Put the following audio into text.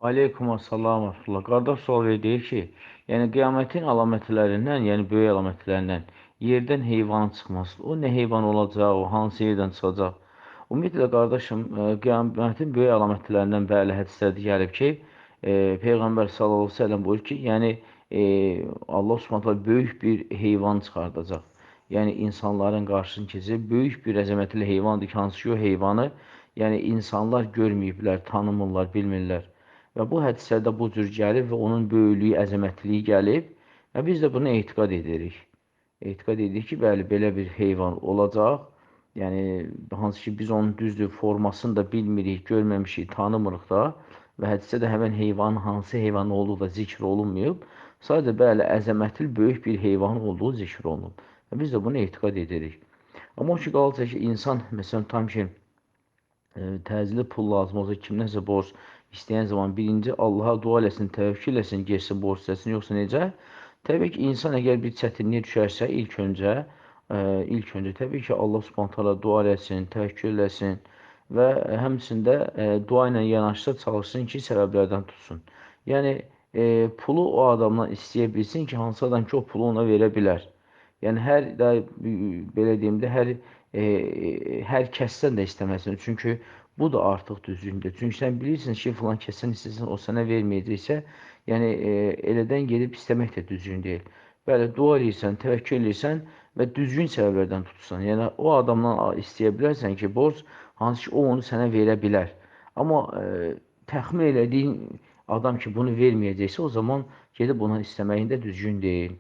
Aleykum assalam və rahmetullah. Qardaş sual verir ki, yəni qiyamətin əlamətlərindən, yəni böyük əlamətlərindən yerdən heyvanın çıxması. O nə heyvan olacaq, o hansı yerdən çıxacaq? Ümumiyyətlə qardaşım, qiyamətin böyük əlamətlərindən bəli hədislərdə gəlib ki, Peyğəmbər sallallahu əleyhi və səlləm buyurur ki, yəni Allah Subhanahu taala böyük bir heyvan çıxardacaq. Yəni insanların qarşısını keçəcək böyük bir əzəmətli heyvandır ki, hansı ki o heyvanı yəni insanlar görməyiblər, tanımırlar, bilmirlər. Və bu hədislərdə bu cür gəlib və onun böyüklüyü, əzəmətliyi gəlib və biz də buna etiqad edirik. Etiqad edirik ki, bəli, belə bir heyvan olacaq. Yəni, hansı ki, biz onun düzdür, formasını da bilmirik, görməmişik, tanımırıq da və hədisdə də həmən heyvanın hansı heyvan olduğu da zikr olunmayıb. Sadəcə, bəli, əzəmətli, böyük bir heyvan olduğu zikr olunub. Və biz də buna etiqad edirik. Amma o ki, qalacaq ki, insan, məsələn, tam ki, təcili pul lazım olsa, kimdənsə borc istəyən zaman birinci Allaha dua eləsin, təvəkkül eləsin, getsin borc istəsin, yoxsa necə? Təbii ki, insan əgər bir çətinliyə düşərsə, ilk öncə təbii ki, Allah Subhanahu taala dua eləsin, təvəkkül eləsin və həmçində dua ilə yanaşı çalışsın ki, səbəblərdən tutsun. Yəni pulu o adamdan istəyə bilsin ki, hansı adam ki, o pulu ona verə bilər. Yəni hər də belə deyim də hər kəsdən də istəməsin. Çünki bu da artıq düzgündür. Çünki sən bilirsən ki, filan kəsdən istəsən o sənə verməyəcəksə, yəni elədən gedib istəmək də düzgün deyil. Bəli, dua eləyirsən, təvəkkül eləyirsən və düzgün səbəblərdən tutsan. Yəni o adamdan istəyə bilərsən ki, borc hansı ki o onu sənə verə bilər. Amma təxmin elədiyin adam ki, bunu verməyəcəksə, o zaman gedib ondan istəməyin də düzgün deyil.